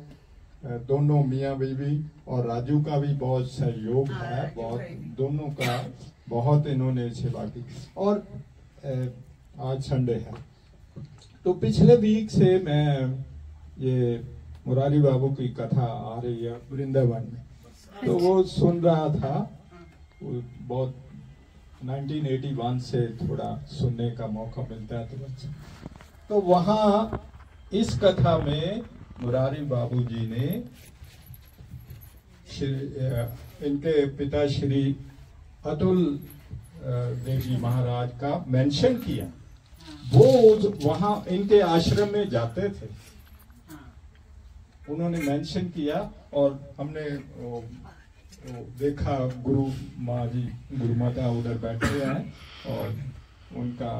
दोनों, मियाँ बीवी और राजू का भी बहुत सहयोग है, बहुत दोनों का बहुत इन्होंने सेवा की। और आज संडे है, तो पिछले वीक से मैं ये मुरारी बाबू की कथा आ रही है वृंदावन में, तो वो सुन रहा था। वो बहुत 1981 से थोड़ा सुनने का मौका मिलता है तो अच्छा। तो वहाँ इस कथा में मुरारी बाबू जी ने इनके पिता श्री अतुल देव जी महाराज का मेंशन किया। वो वहाँ इनके आश्रम में जाते थे, उन्होंने मेंशन किया और हमने वो देखा गुरु माता उधर बैठे हुए हैं और उनका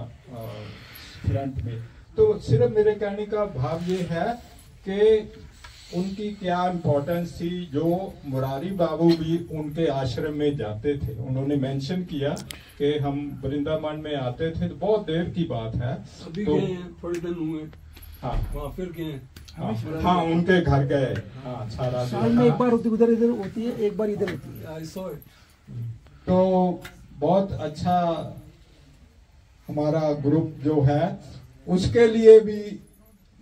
फ्रंट में। तो सिर्फ मेरे कहने का भाव ये है कि उनकी क्या इम्पोर्टेंस थी। जो मुरारी बाबू भी उनके आश्रम में जाते थे, उन्होंने मेंशन किया कि हम वृंदावन में आते थे, तो बहुत देर की बात है। अभी तो गए हैं, थोड़े दिन हुए। हाँ, वहाँ फिर गए। हाँ, उनके घर गए। हाँ, सारा साल में एक बार उधर इधर होती है, एक बार इधर होती है। तो बहुत अच्छा हमारा ग्रुप जो है, उसके लिए भी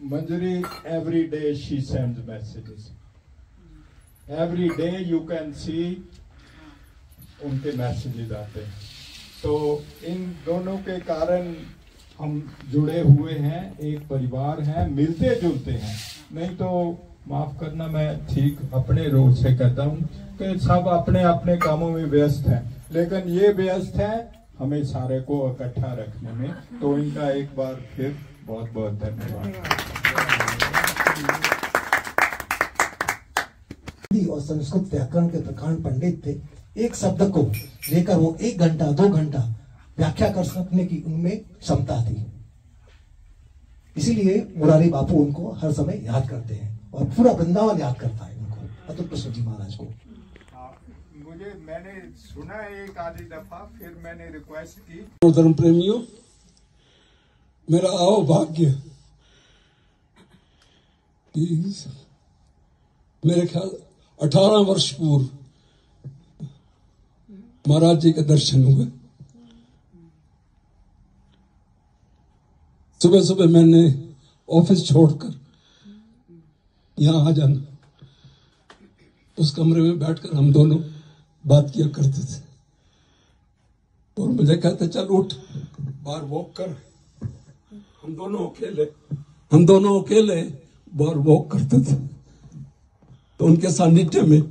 Manjari every day she sends messages. Every day you can see उनके मैसेजेस आते हैं। तो इन दोनों के कारण हम जुड़े हुए हैं, एक परिवार है, मिलते जुलते हैं। नहीं तो माफ करना, मैं ठीक अपने रोल से कहता हूँ कि सब अपने अपने कामों में व्यस्त हैं, लेकिन ये व्यस्त है हमें सारे को इकट्ठा रखने में। तो इनका एक बार फिर बहुत बहुत धन्यवाद। और संस्कृत व्याकरण के प्रकांड पंडित थे। एक शब्द को लेकर वो 1 घंटा 2 घंटा व्याख्या कर सकने की उनमें क्षमता थी। इसीलिए मुरारी बापू उनको हर समय याद करते हैं और पूरा वृंदावन याद करता है उनको, अतुल कृष्ण जी महाराज को। मैंने सुना एक आधी दफा, फिर मैंने रिक्वेस्ट की। धर्म प्रेमियों, मेरा अभाग्य मेरे ख्याल 18 वर्ष पूर्व महाराज जी के दर्शन हुए। सुबह सुबह मैंने ऑफिस छोड़कर यहाँ आ जाना, उस कमरे में बैठकर हम दोनों बात किया करते थे और मुझे कहते चल उठ बाहर वॉक कर। हम दोनों अकेले बाहर वॉक करते थे। तो उनके सानिध्य में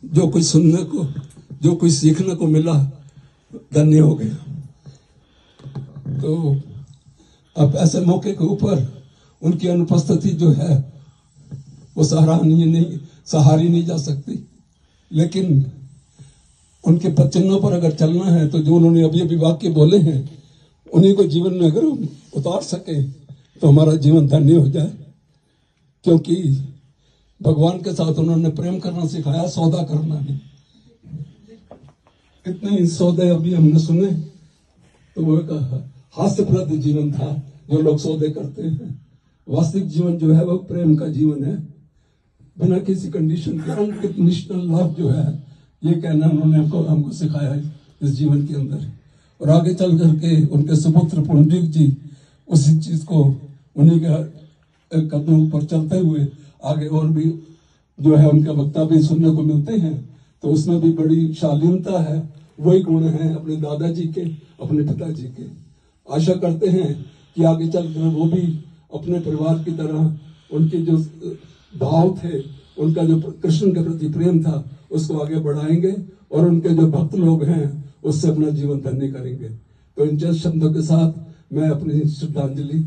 जो कुछ सुनने को, जो कुछ सीखने को मिला, धन्य हो गया। तो अब ऐसे मौके के ऊपर उनकी अनुपस्थिति जो है वो सराहनीय नहीं, सहारी नहीं जा सकती। लेकिन उनके चिन्हों पर अगर चलना है तो जो उन्होंने अभी अभी वाक्य बोले हैं, उन्हीं को जीवन में अगर उतार सके तो हमारा जीवन धन्य हो जाए। क्योंकि भगवान के साथ उन्होंने प्रेम करना सिखाया, सौदा करना नहीं। इतने ही सौदे अभी हमने सुने, तो वो एक हास्यप्रद जीवन था जो लोग सौदे करते हैं। वास्तविक जीवन जो है वो प्रेम का जीवन है, बिना किसी कंडीशन के। अनकंडीशनल लव जो है, ये कहना उन्होंने हमको सिखाया है इस जीवन के अंदर। और आगे चल करके उनके सुपुत्र पुंडरीक जी उसी चीज को उन्हीं के कदमों पर चलते हुए आगे और भी जो है उनका वक्तव्य सुनने को मिलते हैं। तो उसमें भी बड़ी शालीनता है, वही गुण हैं अपने दादाजी के, अपने पिताजी के। आशा करते हैं कि आगे चलकर वो भी अपने परिवार की तरह उनके जो भाव थे, उनका जो कृष्ण के प्रति प्रेम था, उसको आगे बढ़ाएंगे और उनके जो भक्त लोग हैं उससे अपना जीवन धन्य करेंगे। तो इन चंद शब्दों के साथ मैं अपनी श्रद्धांजलि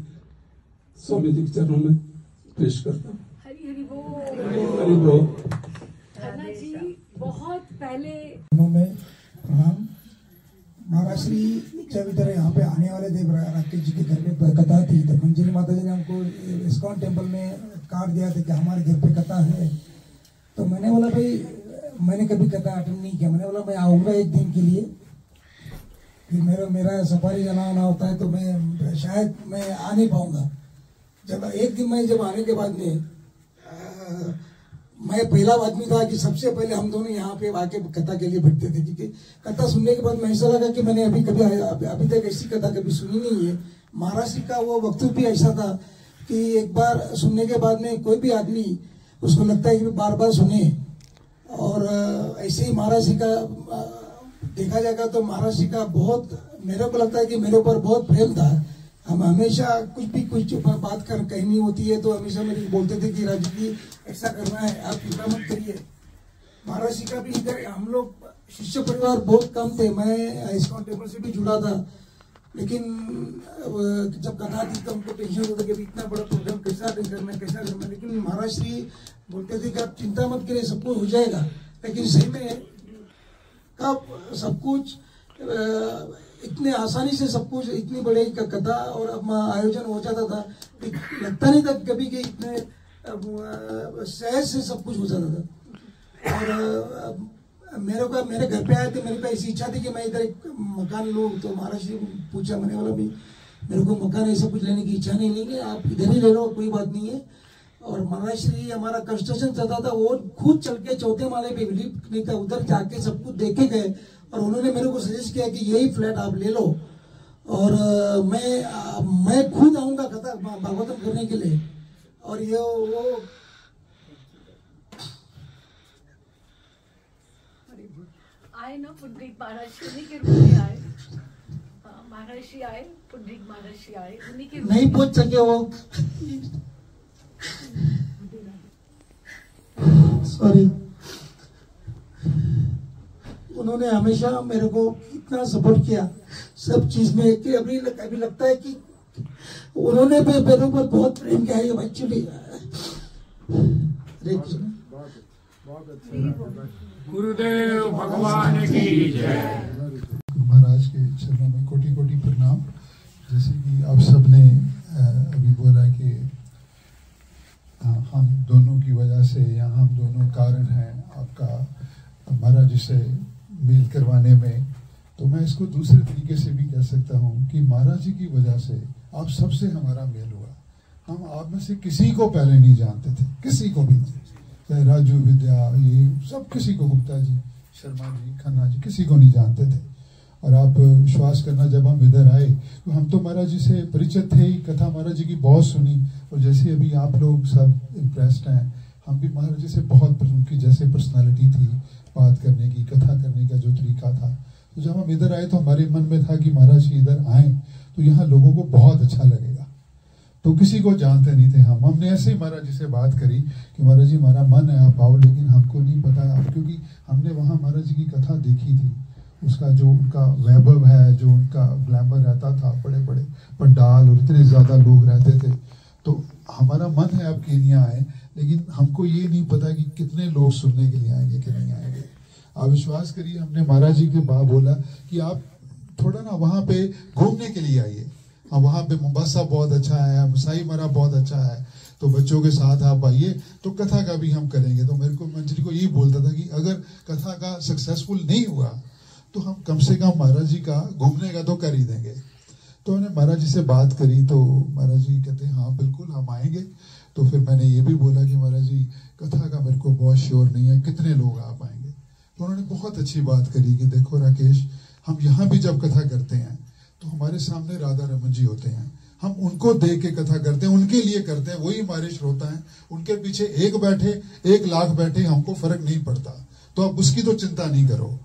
स्वामी जी के चरणों में पेश करता हूँ। हरि बोल। जी बहुत पहले में प्रणाम। महाराज श्री जब इधर यहाँ पे आने वाले थे, राकेश जी के घर में कथा थी, तो मंजरी माता जी ने हमको इस्कॉन टेम्पल में कार्ड दिया था कि हमारे घर पे कथा है। तो मैंने बोला भाई, मैंने कभी कथा अटेंड नहीं किया। मैंने बोला मैं आऊँगा एक दिन के लिए, कि मेरा सफारी जाना आना होता है तो मैं शायद मैं आ नहीं पाऊंगा। जब एक दिन मैं जब आने के बाद में मैं पहला आदमी था कि सबसे पहले हम दोनों यहाँ पे आके कथा के लिए बैठते थे। क्योंकि कथा सुनने के बाद मैं ऐसा लगा कि मैंने अभी तक ऐसी कथा कभी सुनी नहीं है। महाराष्ट्र का वो वक्तव्य भी ऐसा था कि एक बार सुनने के बाद में कोई भी आदमी उसको लगता है कि बार बार सुने। और ऐसे ही महाराज जी का देखा जाएगा तो महाराज जी का बहुत, मेरे को लगता है कि मेरे ऊपर बहुत प्रेम था। हम हमेशा कुछ बात कहनी होती है तो हमेशा मेरे बोलते थे कि राजू जी ऐसा करना है, आप चिंता मत करिए। महाराज जी का भी इधर हम लोग शिष्य परिवार बहुत कम थे, मैं इस्कॉन टेम्पल से भी जुड़ा था, लेकिन जब कथा थी तो हमको टेंशन होता कि इतना बड़ा प्रोग्राम कैसा करना, लेकिन महाराज श्री बोलते थे कि आप चिंता मत करिए, सब कुछ हो जाएगा। लेकिन सही में कब सब कुछ इतने आसानी से सब कुछ, इतनी बड़ी कथा और अब आयोजन हो जाता था, लगता नहीं था कभी कि इतने सहज से सब कुछ हो जाता था। और मेरे घर पे आए थे, मेरे को ऐसी इच्छा थी कि मैं इधर एक मकान लूँ, तो महाराज जी पूछा, मैंने बोला भी मेरे को मकान ऐसा कुछ लेने की इच्छा नहीं लेंगे, आप इधर ही ले लो, कोई बात नहीं है। और महाराज श्री हमारा कंस्ट्रक्शन चलता था, वो खुद चल के चौथे माले पे बिलीव नहीं था, उधर जाके सब कुछ देखे गए और उन्होंने मेरे को सजेस्ट किया कि यही फ्लैट आप ले लो और मैं खुद आऊंगा कथा भागवतम करने के लिए। और ये वो आए ना पुंडरीक महाराज उन्हीं के रूप में आए, महाराज आए, पुंडरीक महाराज आए, उन्हीं के नहीं पहुंच सके वो, सॉरी। उन्होंने हमेशा मेरे को इतना सपोर्ट किया सब चीज में कि अभी लगता है कि उन्होंने भी मेरे ऊपर बहुत प्रेम किया है एक्चुअली। हरे कृष्ण। गुरुदेव भगवान की जय। महाराज के चरणों में कोटि कोटि प्रणाम। जैसे कि आप सबने अभी बोला कि हम दोनों की वजह से या हम दोनों कारण हैं आपका महाराज जी से मेल करवाने में, तो मैं इसको दूसरे तरीके से भी कह सकता हूँ कि महाराज जी की वजह से आप सबसे हमारा मेल हुआ। हम आप में से किसी को पहले नहीं जानते थे, किसी को भी नहीं, चाहे राजू, विद्या, ये सब किसी को, गुप्ता जी, शर्मा जी, खन्ना जी, किसी को नहीं जानते थे। और आप विश्वास करना, जब हम इधर आए तो हम तो महाराज जी से परिचित थे ही, कथा महाराज जी की बहुत सुनी, और जैसे अभी आप लोग सब इम्प्रेस्ड हैं, हम भी महाराज जी से बहुत, उनकी जैसे पर्सनालिटी थी, बात करने की, कथा करने का जो तरीका था, तो जब हम इधर आए तो हमारे मन में था कि महाराज जी इधर आए तो यहाँ लोगों को बहुत अच्छा लगेगा। तो किसी को जानते नहीं थे हमने ऐसे ही महाराज जी से बात करी कि महाराज जी हमारा मन है आप आओ, लेकिन हमको नहीं पता आप, क्योंकि हमने वहाँ महाराज जी की कथा देखी थी, उसका जो उनका वैभव है, जो उनका ग्लैमर रहता था, बड़े बड़े पंडाल और इतने ज्यादा लोग रहते थे, तो हमारा मन है आप केन्या आए, लेकिन हमको ये नहीं पता कि कितने लोग सुनने के लिए आएंगे कि नहीं आएंगे। आप विश्वास करिए, हमने महाराज जी के बाद बोला कि आप थोड़ा ना वहाँ पे घूमने के लिए आइए, हाँ वहाँ पे मोम्बासा बहुत अच्छा है, मसाई मरा बहुत अच्छा है, तो बच्चों के साथ आप आइए, तो कथा का भी हम करेंगे। तो मेरे को मंजरी को यही बोलता था कि अगर कथा का सक्सेसफुल नहीं हुआ तो हम कम से कम महाराज जी का घूमने का तो कर ही देंगे। तो मैंने महाराज जी से बात करी तो महाराज जी कहते हैं हाँ बिल्कुल हम आएंगे। तो फिर मैंने ये भी बोला कि महाराज जी कथा का मेरे को बहुत श्योर नहीं है, कितने लोग आप आएंगे। तो उन्होंने बहुत अच्छी बात करी कि देखो राकेश, हम यहाँ भी जब कथा करते हैं तो हमारे सामने राधा रमन जी होते हैं, हम उनको देख के कथा करते हैं, उनके लिए करते हैं, वही हमारे श्रोता हैं। उनके पीछे 1 बैठे 1 लाख बैठे, हमको फर्क नहीं पड़ता, तो आप उसकी तो चिंता नहीं करो।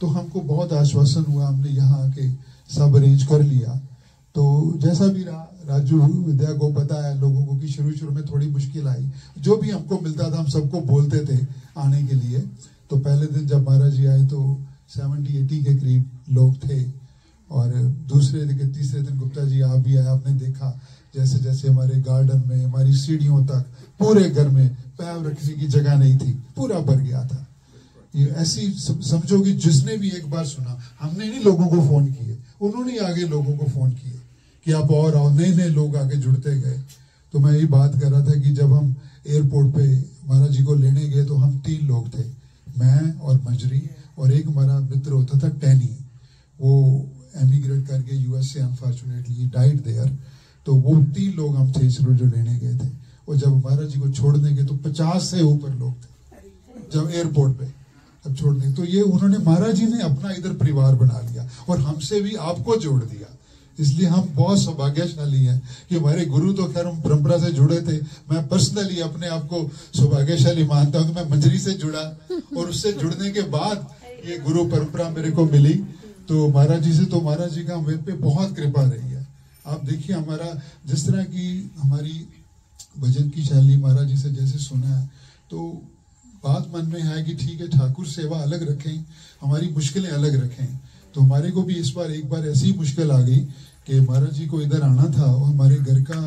तो हमको बहुत आश्वासन हुआ, हमने यहाँ आके सब अरेंज कर लिया। तो जैसा भी राजू, विद्या को पता है लोगों को कि शुरू में थोड़ी मुश्किल आई, जो भी हमको मिलता था हम सबको बोलते थे आने के लिए। तो पहले दिन जब महाराज जी आए तो 70-80 के करीब लोग थे, और दूसरे दिन तीसरे दिन गुप्ता जी आप भी आए, आपने देखा जैसे जैसे हमारे गार्डन में, हमारी सीढ़ियों तक, पूरे घर में पैर रखने की जगह नहीं थी, पूरा भर गया था। ये ऐसी समझो कि जिसने भी एक बार सुना, हमने नहीं लोगों को फोन किए, उन्होंने आगे लोगों को फोन किए कि आप और आओ, नए नए लोग आगे जुड़ते गए। तो मैं यही बात कर रहा था कि जब हम एयरपोर्ट पे महाराज जी को लेने गए तो हम 3 लोग थे, मैं और मंजरी, और एक हमारा मित्र होता था टैनी, वो एमिग्रेट करके यूएस से अनफॉर्चुनेटली डाइड देयर। तो वो 3 लोग हम थे जो लेने गए थे, और जब महाराज जी को छोड़ने गए तो 50 से ऊपर लोग थे जब एयरपोर्ट पे अब छोड़ने। तो ये उन्होंने, महाराज जी ने अपना इधर परिवार बना लिया और हमसे भी आपको जोड़ दिया। इसलिए हम बहुत सौभाग्यशाली हैं कि हमारे गुरु तो खैर हम परंपरा से जुड़े थे। मैं पर्सनली अपने आप को सौभाग्यशाली मानता हूं कि मैं मंजरी से जुड़ा और उससे जुड़ने के बाद ये गुरु परंपरा मेरे को मिली। तो महाराज जी से तो महाराज जी का मेरे पे बहुत कृपा रही है। आप देखिए हमारा जिस तरह की हमारी भजन की शैली महाराज जी से जैसे सुना है, तो बात मन में है कि ठीक है ठाकुर सेवा अलग रखें, हमारी मुश्किलें अलग रखें। तो हमारे को भी इस बार एक बार ऐसी मुश्किल आ गई कि महाराज जी को इधर आना था और हमारे घर का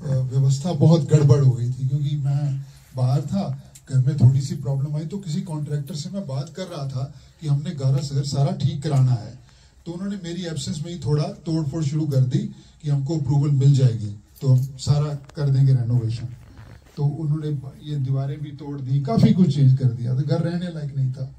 व्यवस्था बहुत गड़बड़ हो गई थी, क्योंकि मैं बाहर था, घर में थोड़ी सी प्रॉब्लम आई। तो किसी कॉन्ट्रैक्टर से मैं बात कर रहा था कि हमने घर सारा ठीक कराना है, तो उन्होंने मेरी एब्सेंस में ही थोड़ा तोड़फोड़ शुरू कर दी कि हमको अप्रूवल मिल जाएगी तो हम सारा कर देंगे रेनोवेशन। तो उन्होंने ये दीवारें भी तोड़ दी, काफी कुछ चेंज कर दिया था, घर रहने लायक नहीं था।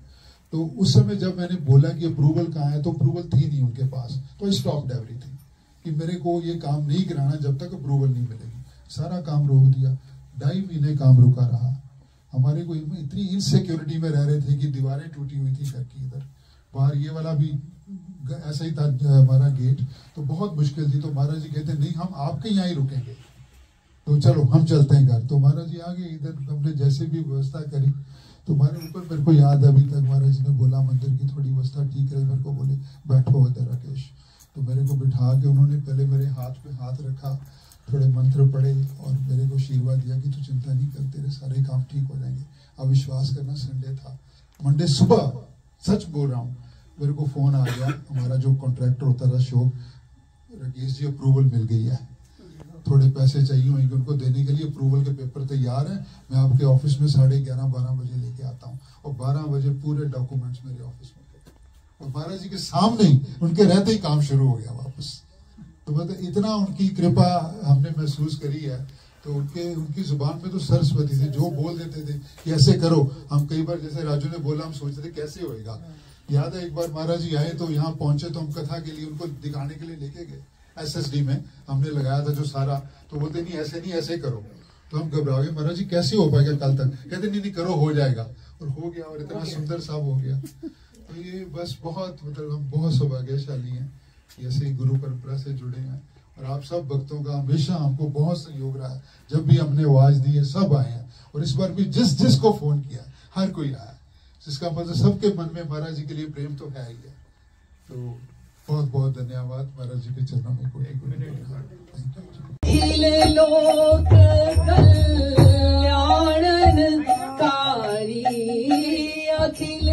तो उस समय जब मैंने बोला कि अप्रूवल कहाँ है, तो अप्रूवल थी नहीं उनके पास, तो स्टॉप्ड एवरीथिंग कि मेरे को ये काम नहीं कराना जब तक अप्रूवल नहीं मिलेगी। सारा काम रोक दिया, 2.5 महीने काम रुका रहा। हमारे को इतनी इनसिक्योरिटी में रह रहे थे कि दीवारें टूटी हुई थी घर की, इधर बाहर ये वाला भी ऐसा ही था हमारा गेट, तो बहुत मुश्किल थी। तो महाराज जी कहते नहीं हम आपके यहाँ ही रुकेंगे, तो चलो हम चलते हैं घर। तो महाराज जी आगे इधर हमने जैसे भी व्यवस्था करी, तो हमारे ऊपर मेरे को याद अभी तक महाराज जी ने बोला मंदिर की थोड़ी व्यवस्था ठीक रही, मेरे को बोले बैठो इधर राकेश। तो मेरे को बिठा के उन्होंने पहले मेरे हाथ पे हाथ रखा, थोड़े मंत्र पढ़े और मेरे को आशीर्वाद दिया कि तू चिंता नहीं कर, तेरे सारे काम ठीक हो जाएंगे। अब विश्वास करना संडे था, मंडे सुबह सच बोल रहा हूँ मेरे को फोन आ गया, हमारा जो कॉन्ट्रैक्टर होता था अशोक, राकेश जी अप्रूवल मिल गई है, थोड़े पैसे चाहिए होंगे उनको देने के लिए, अप्रूवल के पेपर तैयार हैं, मैं आपके ऑफिस में 11:30-12 बजे लेके आता हूँ। और 12 बजे पूरे डॉक्यूमेंट्स मेरे ऑफिस में और महाराज जी के सामने ही उनके रहते ही काम शुरू हो गया वापस। तो मतलब इतना उनकी कृपा हमने महसूस करी है। तो उनकी जुबान में तो सरस्वती थी, जो बोल देते थे कि ऐसे करो। हम कई बार जैसे राजू ने बोला हम सोचते थे कैसे होएगा। याद है एक बार महाराज जी आए तो यहाँ पहुंचे तो हम कथा के लिए उनको दिखाने के लिए लेके गए, SSD में हमने लगाया था जो सारा, तो बोलते नहीं ऐसे करो। तो हम घबरा गए, महाराज जी कैसे हो पाएगा कल तक, कहते नहीं करो हो जाएगा, और हो गया और इतना सुंदर साहब हो गया। तो ये बस बहुत मतलब हम बहुत सौभाग्यशाली हैं कि ऐसे गुरु परंपरा से जुड़े हैं। और आप सब भक्तों का हमेशा हमको बहुत सहयोग रहा है, जब भी हमने आवाज दी है सब आए हैं, और इस बार भी जिसको फोन किया हर कोई आया, जिसका मतलब सबके मन में महाराज जी के लिए प्रेम तो है ही है। तो बहुत बहुत धन्यवाद महाराज जी के चरणों में कोटि कल्याणकारी अखिल